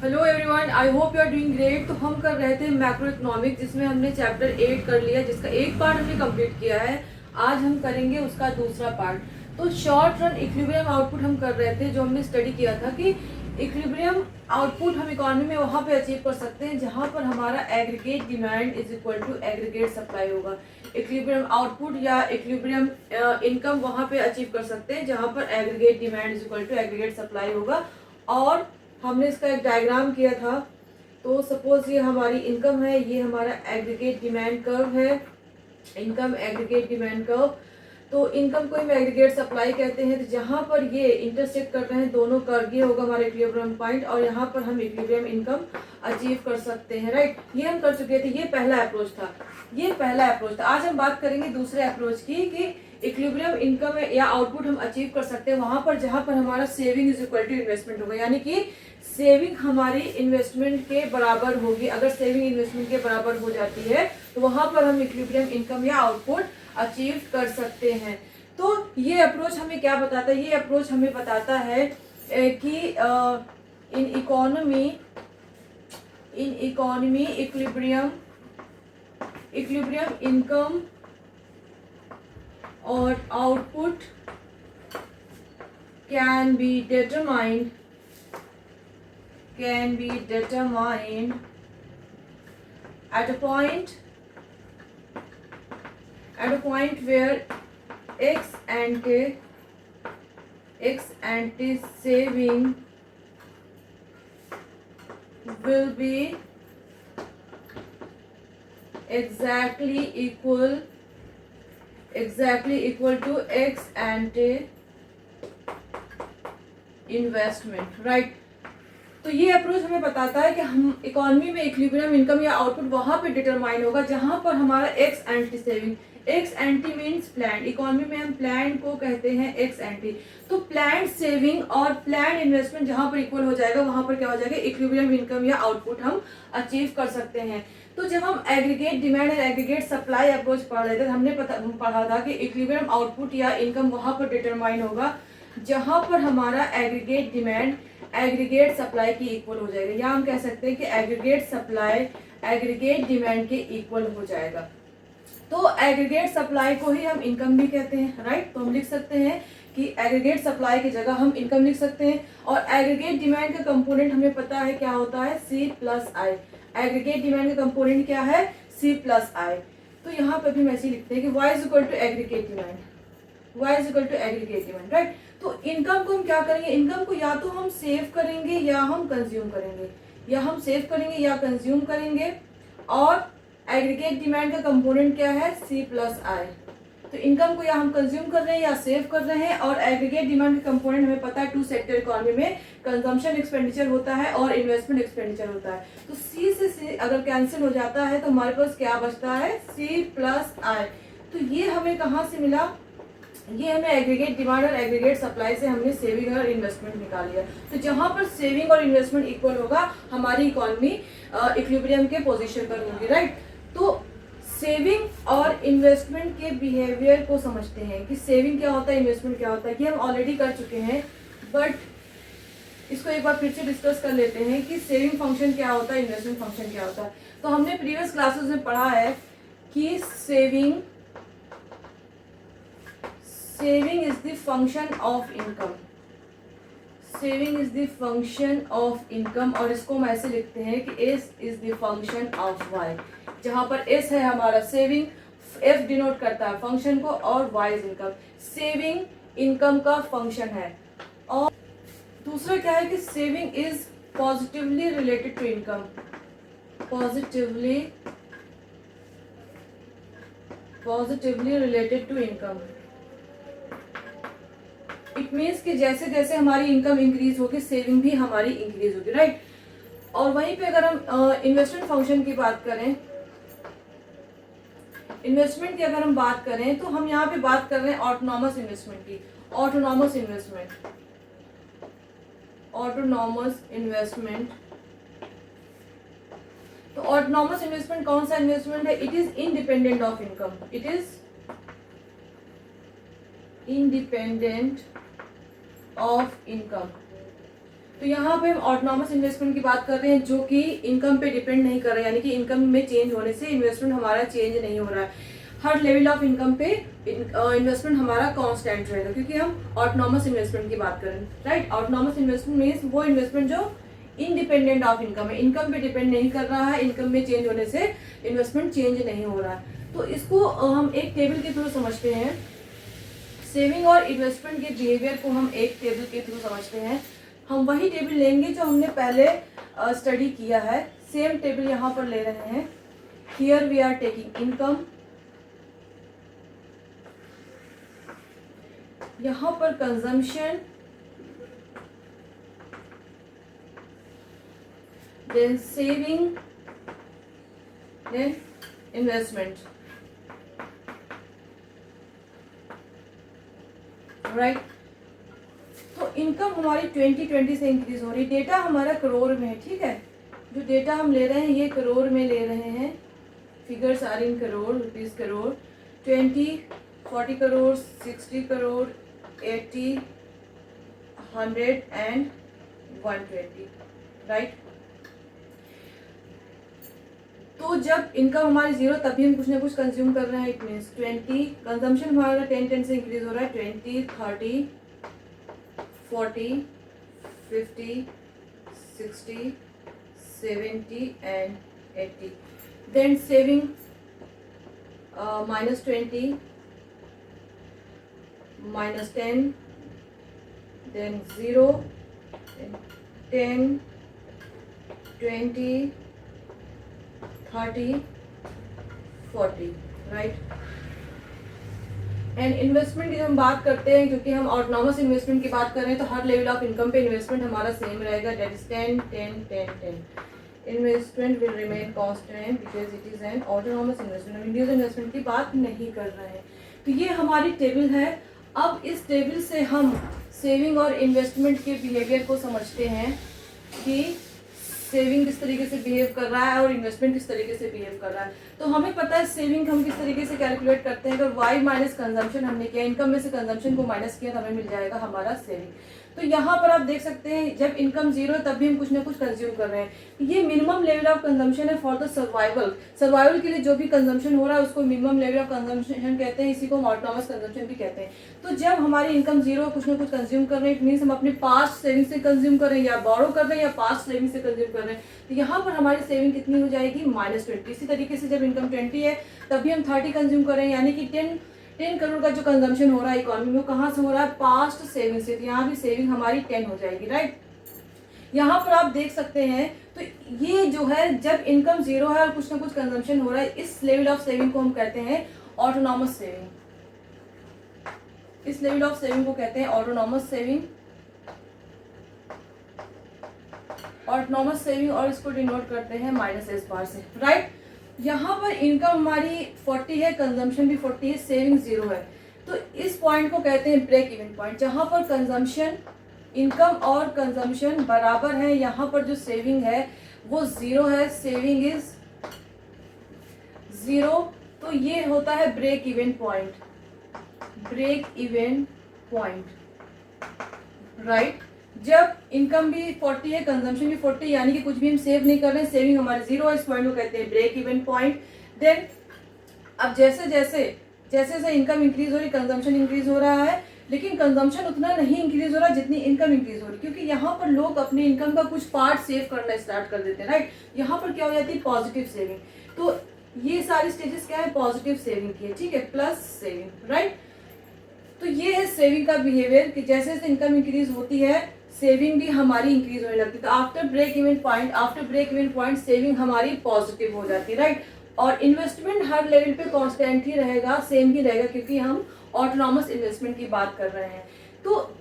Hello everyone, I hope you are doing great. तो हम कर रहे थे मैक्रो इकोनॉमिक्स, जिसमें हमने चैप्टर 8 कर लिया, जिसका एक पार्ट हमने कंप्लीट किया है। आज हम करेंगे उसका दूसरा पार्ट। तो शॉर्ट रन इक्विलिब्रियम आउटपुट हम कर रहे थे, जो हमने स्टडी किया था कि इक्विलिब्रियम आउटपुट हम इकोनॉमी में वहाँ पे अचीव कर सकते हैं जहाँ पर हमारा aggregate demand is equal to aggregate supply होगा। इक्विलिब्रियम आउटपुट या इक्विलिब्रियम इनकम वहाँ पे अचीव कर सकते हैं जहाँ पर aggregate demand is equal to aggregate supply होगा। और हमने इसका एक डायग्राम किया था। तो सपोज ये हमारी इनकम है, ये हमारा एग्रीगेट डिमांड कर्व है, इनकम एग्रीगेट डिमांड कर्व। तो इनकम को हम एग्रीगेट सप्लाई कहते हैं। तो जहाँ पर ये इंटरसेक्ट कर रहे हैं दोनों कर्व, ये होगा हमारा इक्विलिब्रियम पॉइंट, और यहाँ पर हम इक्विलिब्रियम इनकम अचीव कर सकते हैं। राइट, ये हम कर चुके थे। ये पहला अप्रोच था, ये पहला अप्रोच था। आज हम बात करेंगे दूसरे अप्रोच की कि इक्विलिब्रियम इनकम या आउटपुट हम अचीव कर सकते हैं वहां पर जहां पर हमारा saving is equal to investment होगा, यानी कि सेविंग हमारी इन्वेस्टमेंट के बराबर होगी। अगर सेविंग इन्वेस्टमेंट के बराबर हो जाती है तो वहां पर हम इक्विलिब्रियम इनकम या आउटपुट अचीव कर सकते हैं। तो ये अप्रोच हमें क्या बताता है? ये अप्रोच हमें बताता है कि इन इकोनॉमी इक्विलिब्रियम इनकम और output can be determined at a point where ex ante saving will be exactly equal to ex ante investment. Right, तो ये अप्रोच हमें बताता है कि हम इकोनॉमी में इक्विलिब्रियम इनकम या आउटपुट वहां पे डिटरमाइन होगा जहां पर हमारा x anti saving, x anti means plan, economy में हम प्लान को कहते हैं एक्स एंटी। तो प्लान सेविंग और प्लान इन्वेस्टमेंट जहां पर इक्वल हो जाएगा वहां पर क्या हो जाएगा, इक्विलिब्रियम इनकम या आउटपुट हम अचीव कर सकते हैं। तो जब हम एग्रीगेट डिमांड और एग्रीगेट सप्लाई अप्रोच पढ़ रहे थे, हमने पढ़ा था कि इक्विलिब्रियम आउटपुट या इनकम वहां पर डिटरमाइन होगा जहां पर हमारा एग्रीगेट डिमांड एग्रीगेट सप्लाई की इक्वल हो जाएगा, या हम कह सकते हैं कि एग्रीगेट सप्लाई एग्रीगेट डिमांड के इक्वल हो जाएगा। तो एग्रीगेट सप्लाई को ही हम इनकम भी कहते हैं। राइट, तो हम लिख सकते हैं कि एग्रीगेट सप्लाई की जगह हम इनकम लिख सकते हैं। और एग्रीगेट डिमांड का कंपोनेंट हमें पता है क्या होता है, C प्लस आई। एग्रीगेट डिमांड का कंपोनेंट क्या है, C प्लस आई। तो यहाँ पर भी हम ऐसे लिखते हैं कि Y is equal to aggregate demand, Y is equal to aggregate demand. Right, तो इनकम को हम क्या करेंगे, इनकम को या तो हम सेव करेंगे या हम कंज्यूम करेंगे, या हम सेव करेंगे या कंज्यूम करेंगे। और एग्रीगेट डिमांड का कंपोनेंट क्या है, C प्लस आई। तो इनकम को या हम कंज्यूम कर रहे हैं या सेव कर रहे हैं। और एग्रीगेट डिमांड का कंपोनेंट हमें पता है टू सेक्टर इकोनॉमी में कंजम्पशन एक्सपेंडिचर होता है और इन्वेस्टमेंट एक्सपेंडिचर होता है। तो C से C अगर कैंसिल हो जाता है तो हमारे पास क्या बचता है, C प्लस आई। तो ये हमें कहाँ से मिला, ये हमें एग्रीगेट डिमांड और एग्रीगेट सप्लाई से हमने सेविंग और इन्वेस्टमेंट निकाल लिया। तो जहां पर सेविंग और इन्वेस्टमेंट इक्वल होगा हमारी इकोनॉमी इक्विलिब्रियम के पोजीशन पर होगी। राइट, तो सेविंग और इन्वेस्टमेंट के बिहेवियर को समझते हैं कि सेविंग क्या होता है, इन्वेस्टमेंट क्या होता है। ये हम ऑलरेडी कर चुके हैं, बट इसको एक बार फिर से डिस्कस कर लेते हैं कि सेविंग फंक्शन क्या होता है, इन्वेस्टमेंट फंक्शन क्या होता है। तो हमने प्रीवियस क्लासेस में पढ़ा है कि saving is the function of income, saving is the function of income. और इसको हम ऐसे लिखते हैं कि S is the function of Y, जहां पर एस है हमारा सेविंग, एफ डिनोट करता है फंक्शन को, और Y is income. Saving income का फंक्शन है। और दूसरा क्या है कि saving is positively related to income, positively related to income. It means कि जैसे जैसे हमारी इनकम इंक्रीज होगी सेविंग भी हमारी इंक्रीज होगी। राइट, और वहीं पे अगर हम इन्वेस्टमेंट फंक्शन की बात करें, इन्वेस्टमेंट की अगर हम बात करें तो हम यहाँ पे बात कर रहे हैं ऑटोनॉमस इन्वेस्टमेंट की। ऑटोनॉमस इन्वेस्टमेंट, तो ऑटोनॉमस इन्वेस्टमेंट कौन सा इन्वेस्टमेंट है, it is independent of income, it is independent of income. तो यहाँ पे हम ऑटोनॉमस इन्वेस्टमेंट की बात कर रहे हैं जो कि इनकम पे डिपेंड नहीं कर रहा है, यानी कि इनकम में चेंज होने से इन्वेस्टमेंट हमारा चेंज नहीं हो रहा है। हर लेवल ऑफ इनकम पे इन्वेस्टमेंट हमारा कांस्टेंट रहेगा, क्योंकि हम ऑटोनॉमस इन्वेस्टमेंट की बात कर रहे हैं, राइट। ऑटोनॉमस इन्वेस्टमेंट मीन्स वो इन्वेस्टमेंट जो इंडिपेंडेंट ऑफ इनकम है, इनकम पे डिपेंड नहीं कर रहा है, इनकम में चेंज होने से इन्वेस्टमेंट चेंज नहीं हो रहा है। तो इसको हम एक टेबल के थ्रू समझते हैं। सेविंग और इन्वेस्टमेंट के बिहेवियर को हम एक टेबल के थ्रू समझते हैं। हम वही टेबल लेंगे जो हमने पहले स्टडी किया है, सेम टेबल यहाँ पर ले रहे हैं। Here we are taking income, यहाँ पर consumption, then saving, then investment, right. तो इनकम हमारी 2020 से इंक्रीज हो रही, डेटा हमारा करोड़ में है, ठीक है। जो डेटा हम ले रहे हैं ये करोड़ में ले रहे हैं, figures are in crore, rupees crore. 20, 40 crore, 60 crore, 80, 100 and 120, right. तो जब इनकम हमारी जीरो तभी हम कुछ ना कुछ कंज्यूम कर रहे हैं, इट मीन्स 20, कंजम्पशन हमारा 10 से इंक्रीज हो रहा है, 20, 30, 40, 50, 60, 70 and 80। Then saving -20, -10, then 0, 10, 20, 30, 40, right. And investment की हम बात करते हैं, क्योंकि हम ऑटोनॉमस इन्वेस्टमेंट की बात कर रहे हैं, तो हर लेवल ऑफ इनकम पे इन्वेस्टमेंट हमारा सेम रहेगा, that is 10, 10, 10, 10। Investment will remain constant because it is an autonomous investment. हम इंडिविजुअल इन्वेस्टमेंट की बात नहीं कर रहे हैं। तो ये हमारी टेबल है। अब इस टेबल से हम सेविंग और इन्वेस्टमेंट के बिहेवियर को समझते हैं कि सेविंग किस तरीके से बिहेव कर रहा है और इन्वेस्टमेंट किस तरीके से बिहेव कर रहा है। तो हमें पता है सेविंग हम किस तरीके से कैलकुलेट करते हैं। अगर वाई माइनस कंजम्पशन हमने किया, इनकम में से कंजम्पशन को माइनस किया, तो हमें मिल जाएगा हमारा सेविंग। तो यहाँ पर आप देख सकते हैं जब इनकम जीरो है तब भी हम कुछ ना कुछ कंज्यूम कर रहे हैं। ये मिनिमम लेवल ऑफ कंजम्पशन है फॉर द सर्वाइवल। सर्वाइवल के लिए जो भी कंजम्पशन हो रहा है उसको मिनिमम लेवल ऑफ कंजम्पशन कहते हैं, इसी को हम ऑटोनॉमस कंजम्पशन भी कहते हैं। तो जब हमारी इनकम जीरो है, कुछ ना कुछ कंज्यूम कर रहे हैं, इट मीन्स हम अपने पास्ट सेविंग से कंज्यूम कर रहे हैं, या बोरो कर रहे हैं, या पास्ट सेविंग से कंज्यूम कर रहे हैं। तो यहाँ पर हमारी सेविंग कितनी हो जाएगी, -20। इसी तरीके से जब इनकम 20 है तभी हम 30 कंज्यूम कर रहे हैं, यानी कि 10 करोड़ का जो कंजम्पशन हो रहा है इकोनॉमी में, कहाँ से हो रहा है, पास्ट सेविंग से। तो यहाँ भी सेविंग हमारी 10 हो जाएगी, राइट। यहाँ पर आप देख सकते हैं, तो ये जो है जब इनकम जीरो है और कुछ ना कुछ कंजम्पशन हो रहा है, इस लेवल ऑफ सेविंग को हम कहते हैं ऑटोनॉमस सेविंग। इस लेवल ऑफ सेविंग को कहते हैं ऑटोनॉमस सेविंग, ऑटोनॉमस सेविंग, और इसको डिनोट करते हैं -s बार से, राइट। यहाँ पर इनकम हमारी 40 है, कंजम्पशन भी 40 है, सेविंग 0 है। तो इस पॉइंट को कहते हैं ब्रेक इवन पॉइंट, जहाँ पर कंजम्पशन, इनकम और कंजम्पशन बराबर है। यहाँ पर जो सेविंग है वो 0 है, सेविंग इज 0। तो ये होता है break even point, break even point, right. जब इनकम भी 40 है, कंजम्पशन भी 40, यानी कि कुछ भी हम सेव नहीं कर रहे हैं, सेविंग हमारी 0 है, इस पॉइंट को कहते हैं ब्रेक इवन पॉइंट। देन अब जैसे जैसे इनकम इंक्रीज हो रही, कंजम्पशन इंक्रीज हो रहा है, लेकिन कंजम्पशन उतना नहीं इंक्रीज हो रहा जितनी इनकम इंक्रीज हो रही, क्योंकि यहाँ पर लोग अपनी इनकम का कुछ पार्ट सेव करना स्टार्ट कर देते हैं, राइट। यहाँ पर क्या हो जाती है, पॉजिटिव सेविंग। तो ये सारी स्टेजेस क्या है, पॉजिटिव सेविंग की है, ठीक है, प्लस सेविंग, राइट। तो ये है सेविंग का बिहेवियर कि जैसे जैसे इनकम इंक्रीज होती है सेविंग भी हमारी इंक्रीज होने लगती है। तो after break even point saving हमारी पॉजिटिव हो जाती है, राइट। और इन्वेस्टमेंट हर लेवल पे कांस्टेंट ही रहेगा, सेम ही रहेगा, क्योंकि हम ऑटोनॉमस इन्वेस्टमेंट की बात कर रहे हैं। तो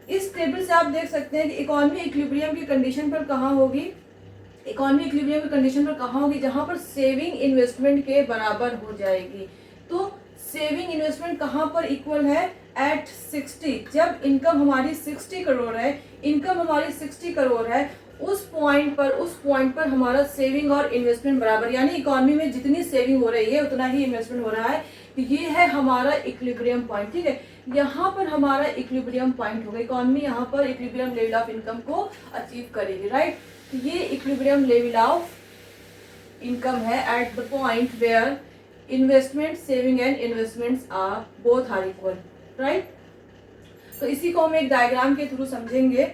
इस टेबल से आप देख सकते हैं कि इकोनॉमी इक्विलिब्रियम की कंडीशन पर कहाँ होगी, इकोनॉमी इक्विलिब्रियम की कंडीशन पर कहाँ होगी, जहाँ पर सेविंग इन्वेस्टमेंट के बराबर हो जाएगी। तो सेविंग इन्वेस्टमेंट कहाँ पर इक्वल है, एट 60। जब इनकम हमारी 60 करोड़ है, इनकम हमारी 60 करोड़ है, उस पॉइंट पर हमारा सेविंग और इन्वेस्टमेंट बराबर, यानी इकोनॉमी में जितनी सेविंग हो रही है उतना ही इन्वेस्टमेंट हो रहा है। तो ये है हमारा इक्विलिब्रियम पॉइंट, ठीक है। यहाँ पर हमारा इक्विलिब्रियम पॉइंट होगा, इकोनॉमी यहाँ पर इक्विलिब्रियम लेवल ऑफ इनकम को अचीव करेगी, राइट। तो ये इक्विलिब्रियम लेवल ऑफ इनकम है at the point where investment saving and investments are both are equal, right. तो इसी को हम एक डायग्राम के थ्रू समझेंगे।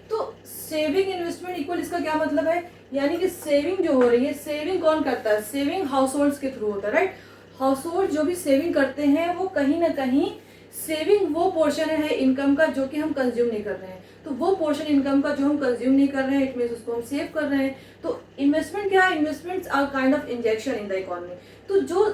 तो सेविंग इन्वेस्टमेंट इक्वल, इसका क्या मतलब है, यानी कि सेविंग जो हो रही है, सेविंग कौन करता है, सेविंग हाउस होल्ड्स के थ्रू होता है, राइट। हाउस होल्ड जो भी सेविंग करते हैं वो कहीं ना कहीं सेविंग वो पोर्शन है इनकम का जो कि हम कंज्यूम नहीं कर रहे हैं। तो वो पोर्शन इनकम का जो हम कंज्यूम नहीं कर रहे हैं, इट मीन्स उसको हम सेव कर रहे हैं। तो इन्वेस्टमेंट क्या है, investments are kind of injection in the economy. तो जो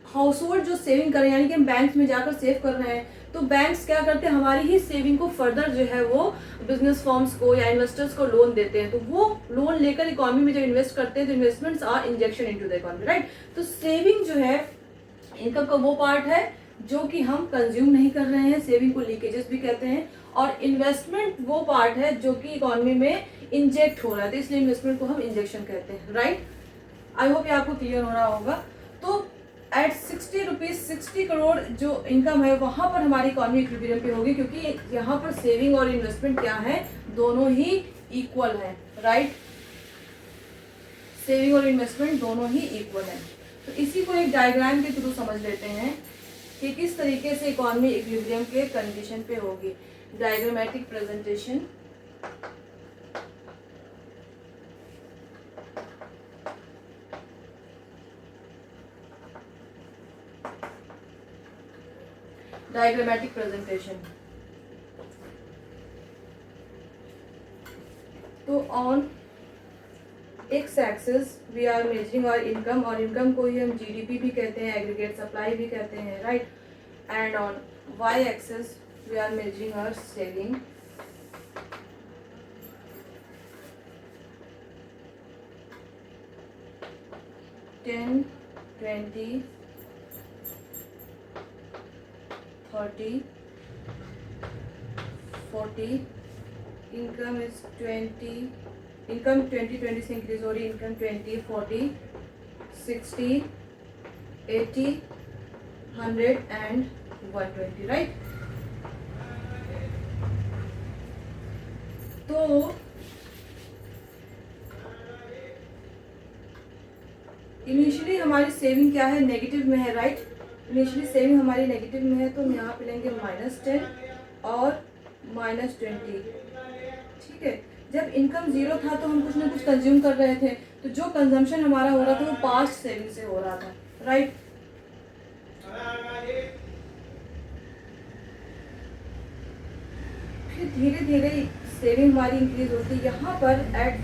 हाउस होल्ड जो सेविंग कर रहे हैं, यानी कि हम बैंक में जाकर सेव कर रहे हैं, तो बैंक्स क्या करते हैं, हमारी ही सेविंग को फर्दर जो है वो बिजनेस फर्म्स को या इन्वेस्टर्स को लोन देते हैं। तो वो लोन लेकर इकोनॉमी में जब इन्वेस्ट करते हैं तो investments are injection into the economy, right. तो सेविंग जो है इनकम का वो पार्ट है जो कि हम कंज्यूम नहीं कर रहे हैं, सेविंग को लीकेजेस भी कहते हैं। और इन्वेस्टमेंट वो पार्ट है जो कि इकोनॉमी में इंजेक्ट हो रहा है, तो इसलिए इन्वेस्टमेंट को हम इंजेक्शन कहते हैं, राइट। आई होप ये आपको क्लियर हो रहा होगा। तो एट 60 रुपीज 60 करोड़ जो इनकम है वहाँ पर हमारी इकोनॉमी इक्विलिब्रियम पे होगी, क्योंकि यहाँ पर सेविंग और इन्वेस्टमेंट क्या है, दोनों ही इक्वल है, राइट। सेविंग और इन्वेस्टमेंट दोनों ही इक्वल है। तो इसी को एक डायग्राम के थ्रू समझ लेते हैं कि किस तरीके से इकोनॉमी इक्विलिब्रियम के कंडीशन पे होगी। Diagrammatic presentation. Diagrammatic presentation. तो on x axis we are measuring और इनकम, और इनकम को ही हम जीडीपी भी कहते हैं, एग्रीगेट सप्लाई भी कहते हैं, right. And on Y axis we are measuring और सेविंग, $10, $20, $30, $40, इनकम इज 20, इनकम 20 से इंक्रीज हो रही है, इनकम 20, 40, 60, 80, 100 एंड 120, राइट। तो इनिशियली हमारी सेविंग क्या है, नेगेटिव में है, राइट। इनिशियली सेविंग हमारी नेगेटिव में है, तो हम यहाँ पे लेंगे -10 और -20, ठीक है। जब इनकम जीरो था तो हम कुछ ना कुछ कंज्यूम कर रहे थे, तो जो कंजम्पशन हमारा हो रहा था वो पास्ट सेविंग से हो रहा था, राइट। फिर धीरे धीरे सेविंग हमारी इंक्रीज होती है। यहाँ पर एट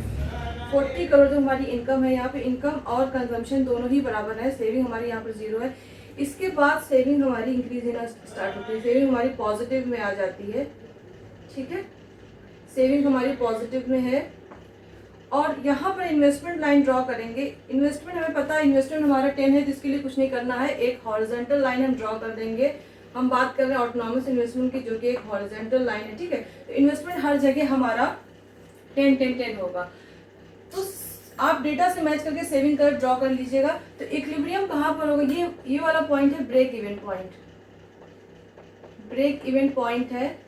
40 करोड़ जो हमारी इनकम है, यहाँ पे इनकम और कंजम्पशन दोनों ही बराबर है, सेविंग हमारी यहाँ पर जीरो है। इसके बाद सेविंग हमारी इंक्रीज होना स्टार्ट होती है, सेविंग हमारी पॉजिटिव में आ जाती है, ठीक है। सेविंग हमारी पॉजिटिव में है। और यहाँ पर इन्वेस्टमेंट लाइन ड्रॉ करेंगे। इन्वेस्टमेंट हमें पता है, इन्वेस्टमेंट हमारा 10 है, जिसके लिए कुछ नहीं करना है, एक हॉरिजॉन्टल लाइन हम ड्रॉ कर देंगे। हम बात कर रहे हैं ऑटोनॉमस इन्वेस्टमेंट की, जो कि एक हॉरिजॉन्टल लाइन है, ठीक है। तो इन्वेस्टमेंट हर जगह हमारा 10, 10, 10 होगा। तो आप डेटा से मैच करके सेविंग कर ड्रॉ कर लीजिएगा। तो इक्विलिब्रियम कहाँ पर होगा, ये वाला पॉइंट है break even point. Break even point है,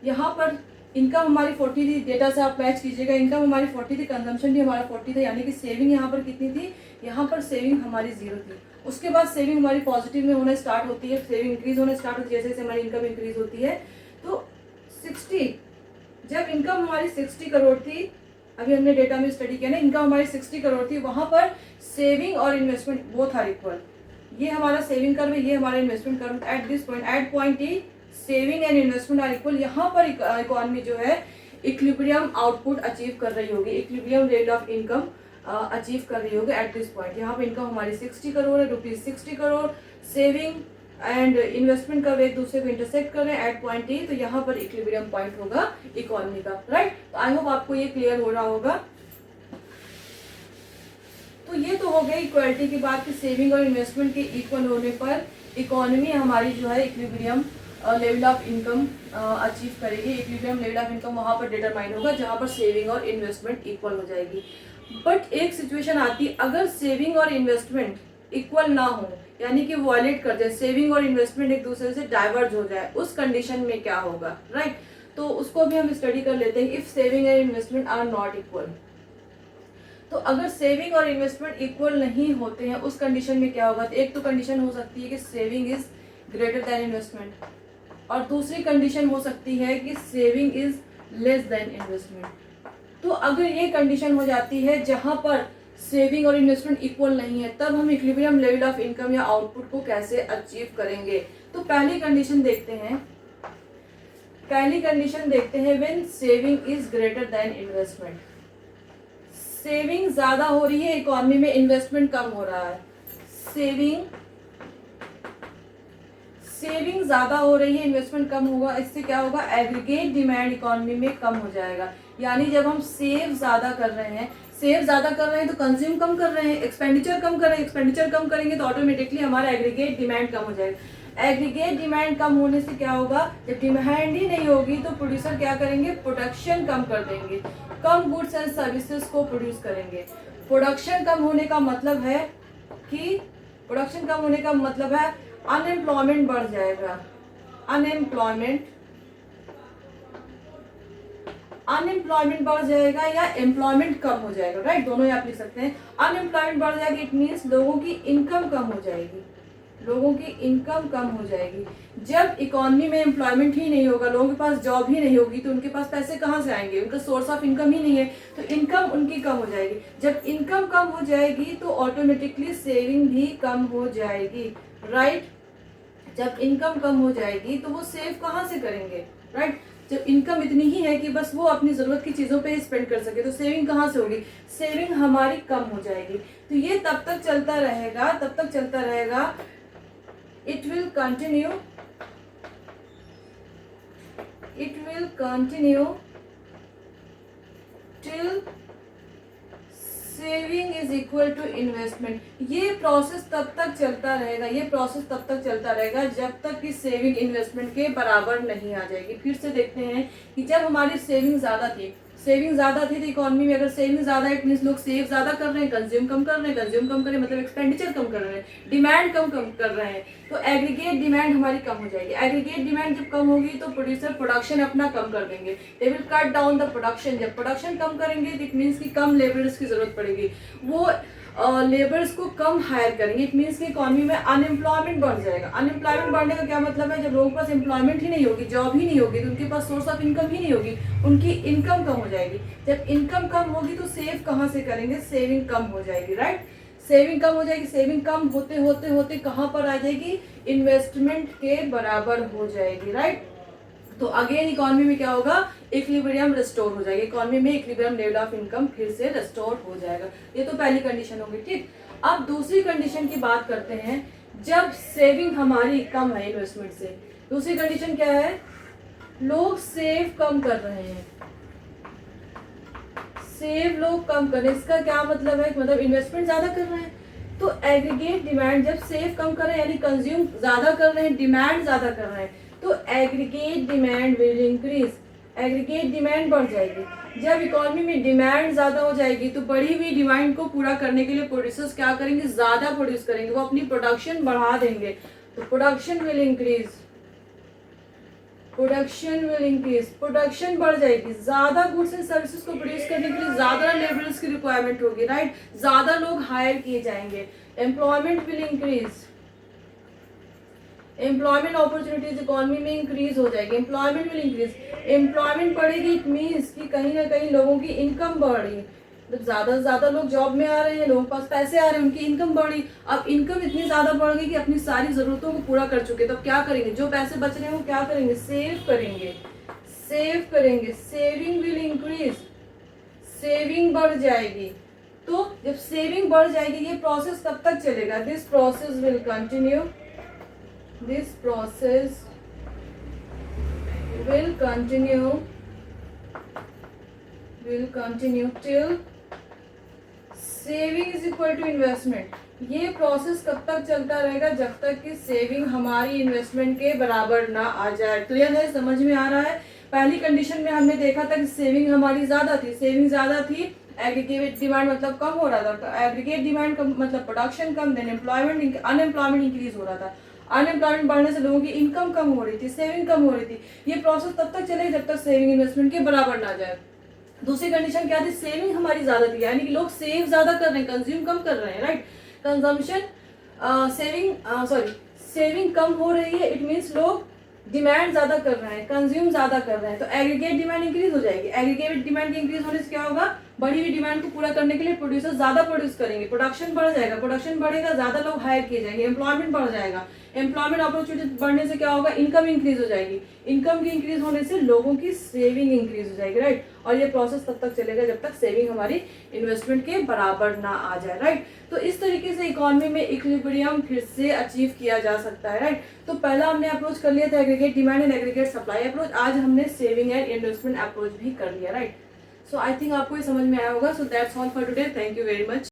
यहाँ पर इनकम हमारी 40 थी, डेटा से आप मैच कीजिएगा। इनकम हमारी 40 थी, कंजम्पशन भी हमारा 40 था, यानी कि सेविंग यहाँ पर कितनी थी, यहाँ पर सेविंग हमारी 0 थी। उसके बाद सेविंग हमारी पॉजिटिव में होना स्टार्ट होती है, सेविंग इंक्रीज होना स्टार्ट होती है जैसे जैसे हमारी इनकम इंक्रीज होती है। तो 60, जब इनकम हमारी 60 करोड़ थी, अभी हमने डेटा में स्टडी किया ना, इनकम हमारी 60 करोड़ थी, वहाँ पर सेविंग और इन्वेस्टमेंट बोथ आर इक्वल। ये हमारा सेविंग कर्व है, ये हमारा investment curve. At this point, at point E saving and investment are equal. यहाँ पर इकोनॉमी जो है इक्विलिब्रियम आउटपुट अचीव कर रही होगी, equilibrium rate of income achieve कर रही होगी एट दिस पॉइंट। यहाँ पर इनकम हमारी 60 करोड़ है, ₹60 करोड़, सेविंग एंड इन्वेस्टमेंट का एक दूसरे को इंटरसेक्ट कर रहे हैं एट पॉइंट ई। तो यहाँ पर इक्विलिब्रियम पॉइंट होगा इकोनॉमी का, राइट। तो आई होप आपको ये क्लियर हो रहा होगा। तो ये तो हो गई इक्वालिटी की बात कि सेविंग और इन्वेस्टमेंट के इक्वल होने पर इकोनॉमी हमारी जो है equilibrium level of income achieve करेगी। इक्विलिब्रियम लेवल ऑफ इनकम वहाँ पर डिटरमाइन होगा जहाँ पर सेविंग और इन्वेस्टमेंट इक्वल हो जाएगी। बट एक सिचुएशन आती है, अगर सेविंग और इन्वेस्टमेंट इक्वल ना हो, यानी कि वॉयलेट कर जाए, सेविंग और इन्वेस्टमेंट एक दूसरे से डाइवर्ज हो जाए, उस कंडीशन में क्या होगा, राइट। तो उसको भी हम स्टडी कर लेते हैं। If saving and investment are not equal, तो अगर सेविंग और इन्वेस्टमेंट इक्वल नहीं होते हैं उस कंडीशन में क्या होगा। तो एक तो कंडीशन हो सकती है कि saving is greater than investment, और दूसरी कंडीशन हो सकती है कि saving is less than investment. तो अगर ये कंडीशन हो जाती है जहां पर सेविंग और इन्वेस्टमेंट इक्वल नहीं है, तब हम इक्विलिब्रियम लेवल ऑफ इनकम या आउटपुट को कैसे अचीव करेंगे। तो पहली कंडीशन देखते हैं, when saving is greater than investment. Saving ज्यादा हो रही है इकोनॉमी में, इन्वेस्टमेंट कम हो रहा है। सेविंग ज्यादा हो रही है, इन्वेस्टमेंट कम होगा, इससे क्या होगा, एग्रीगेट डिमांड इकोनॉमी में कम हो जाएगा। यानी जब हम सेव ज्यादा कर रहे हैं तो कंज्यूम कम कर रहे हैं, एक्सपेंडिचर कम कर रहे हैं, एक्सपेंडिचर कम करेंगे तो ऑटोमेटिकली हमारा एग्रीगेट डिमांड कम हो जाएगा। एग्रीगेट डिमांड कम होने से क्या होगा, जब डिमांड ही नहीं होगी तो प्रोड्यूसर क्या करेंगे, प्रोडक्शन कम कर देंगे, कम गुड्स एंड सर्विसेज को प्रोड्यूस करेंगे। प्रोडक्शन कम होने का मतलब है अनएम्प्लॉयमेंट बढ़ जाएगा। अनएम्प्लॉयमेंट बढ़ जाएगा या एम्प्लॉयमेंट कम हो जाएगा, राइट, दोनों ही आप लिख सकते हैं। अनएम्प्लॉयमेंट बढ़ जाएगी, इट मीन्स लोगों की इनकम कम हो जाएगी। जब इकोनॉमी में एम्प्लॉयमेंट ही नहीं होगा, लोगों के पास जॉब ही नहीं होगी, तो उनके पास पैसे कहाँ से आएंगे, उनका सोर्स ऑफ इनकम ही नहीं है, तो इनकम उनकी कम हो जाएगी। जब इनकम कम हो जाएगी तो ऑटोमेटिकली सेविंग भी कम हो जाएगी, राइट। जब इनकम कम हो जाएगी तो वो सेव कहाँ से करेंगे, राइट। जब इनकम इतनी ही है कि बस वो अपनी जरूरत की चीजों पे स्पेंड कर सके, तो सेविंग कहाँ से होगी, सेविंग हमारी कम हो जाएगी। तो ये तब तक चलता रहेगा, it will continue till saving is equal to investment. ये प्रोसेस तब तक चलता रहेगा जब तक कि सेविंग इन्वेस्टमेंट के बराबर नहीं आ जाएगी। फिर से देखते हैं कि जब हमारी सेविंग ज्यादा थी तो इकोनॉमी में अगर सेविंग ज्यादा है, इट मींस लोग सेव ज्यादा कर रहे हैं, कंज्यूम कम कर रहे हैं, मतलब एक्सपेंडिचर कम कर रहे हैं, डिमांड कम कर रहे हैं, तो एग्रीगेट डिमांड हमारी कम हो जाएगी। एग्रीगेट डिमांड जब कम होगी तो प्रोड्यूसर प्रोडक्शन अपना कम कर देंगे, they will cut down the production. जब प्रोडक्शन कम करेंगे तो इट मीन्स कि कम लेबर्स की जरूरत पड़ेगी, वो लेबर्स को कम हायर करेंगे, इट मीन्स कि इकोनॉमी में अनएम्प्लॉयमेंट बढ़ जाएगा। अनएम्प्लॉयमेंट बढ़ने का क्या मतलब है, जब लोगों के पास एम्प्लॉयमेंट ही नहीं होगी, जॉब ही नहीं होगी, तो उनके पास सोर्स ऑफ इनकम ही नहीं होगी, उनकी इनकम कम हो जाएगी। जब इनकम कम होगी तो सेव कहाँ से करेंगे, सेविंग कम हो जाएगी, राइट। सेविंग कम हो जाएगी, सेविंग कम होते कहाँ पर आ जाएगी, इन्वेस्टमेंट के बराबर हो जाएगी, राइट। तो अगेन इकोनॉमी में क्या होगा, इक्विलिब्रियम रिस्टोर हो जाएगा, इकोनॉमी में इक्विलिब्रियम लेवल ऑफ इनकम फिर से रिस्टोर हो जाएगा। ये तो पहली कंडीशन होगी, ठीक। अब दूसरी कंडीशन की बात करते हैं, जब सेविंग हमारी कम है इन्वेस्टमेंट से। दूसरी कंडीशन क्या है, लोग सेव कम कर रहे हैं, इसका क्या मतलब है, मतलब इन्वेस्टमेंट ज्यादा कर रहे हैं, तो एग्रीगेट डिमांड जब सेव कम कर रहे हैं यानी कंज्यूम ज्यादा कर रहे हैं, डिमांड ज्यादा कर रहे हैं, तो aggregate demand will increase, aggregate demand बढ़ जाएगी। जब इकोनॉमी में डिमांड ज्यादा हो जाएगी तो बढ़ी हुई डिमांड को पूरा करने के लिए प्रोड्यूसर्स क्या करेंगे, ज्यादा प्रोड्यूस करेंगे, वो अपनी प्रोडक्शन बढ़ा देंगे, तो प्रोडक्शन विल इंक्रीज, प्रोडक्शन बढ़ जाएगी, ज्यादा गुड्स एंड सर्विसेज को प्रोड्यूस करने के लिए ज्यादा लेबर्स की रिक्वायरमेंट होगी, राइट, ज्यादा लोग हायर किए जाएंगे, employment will increase, employment opportunities economy में इंक्रीज हो जाएगी, एम्प्लॉयमेंट विल इंक्रीज, एम्प्लॉयमेंट बढ़ेगी, इट मीन्स कि कहीं ना कहीं लोगों की इनकम बढ़ रही है, मतलब ज्यादा से ज्यादा लोग जॉब में आ रहे हैं, लोगों के पास पैसे आ रहे हैं, उनकी इनकम बढ़ी। अब इनकम इतनी ज्यादा बढ़ गई कि अपनी सारी जरूरतों को पूरा कर चुके, तो क्या करेंगे, जो पैसे बच रहे हैं वो क्या करेंगे, सेव करेंगे, सेविंग विल इंक्रीज, सेविंग बढ़ जाएगी। तो जब सेविंग बढ़ जाएगी ये प्रोसेस कब तक चलेगा, this process will continue till saving is equal to investment. ये प्रोसेस कब तक चलता रहेगा, जब तक कि सेविंग हमारी इन्वेस्टमेंट के बराबर ना आ जाए। क्लियर है, समझ में आ रहा है। पहली कंडीशन में हमने देखा था कि सेविंग हमारी ज्यादा थी, एग्रीगेट डिमांड मतलब कम हो रहा था, एग्रीगेट डिमांड कम मतलब प्रोडक्शन कम, देन एम्प्लॉयमेंट अनएम्प्लॉयमेंट इंक्रीज हो रहा था, अनएम्प्लॉयमेंट बढ़ने से लोगों की इनकम कम हो रही थी, सेविंग कम हो रही थी। ये प्रोसेस तब तक चलेगा जब तक सेविंग इन्वेस्टमेंट के बराबर ना जाए। दूसरी कंडीशन क्या थी, सेविंग हमारी ज्यादा थी, यानी कि लोग सेव ज्यादा कर रहे हैं, कंज्यूम कम कर रहे हैं, राइट। कंजम्पशन सेविंग कम हो रही है, इट मीन्स लोग डिमांड ज्यादा कर रहे हैं, कंज्यूम ज्यादा कर रहे हैं, तो एग्रीगेट डिमांड इंक्रीज हो जाएगी। एग्रीगेट डिमांड इंक्रीज होने से क्या होगा, बढ़ी हुई डिमांड को पूरा करने के लिए प्रोड्यूसर ज्यादा प्रोड्यूस करेंगे, प्रोडक्शन बढ़ जाएगा, प्रोडक्शन बढ़ेगा, ज्यादा लोग हायर किए जाएंगे, एम्प्लॉयमेंट बढ़ जाएगा, एम्प्लॉयमेंट अपॉर्चुनिटी बढ़ने से क्या होगा, इनकम इंक्रीज हो जाएगी, इनकम की इंक्रीज होने से लोगों की सेविंग इंक्रीज हो जाएगी, राइट। और ये प्रोसेस तब तक चलेगा जब तक सेविंग हमारी इन्वेस्टमेंट के बराबर ना आ जाए, राइट। तो इस तरीके से इकोनॉमी में इक्विलिब्रियम फिर से अचीव किया जा सकता है, राइट। तो पहला हमने अप्रोच कर लिया था aggregate demand and aggregate supply approach, आज हमने सेविंग एंड इन्वेस्टमेंट अप्रोच भी कर लिया, राइट। सो आई थिंक आपको ये समझ में आया होगा। So that's all for today, thank you very much.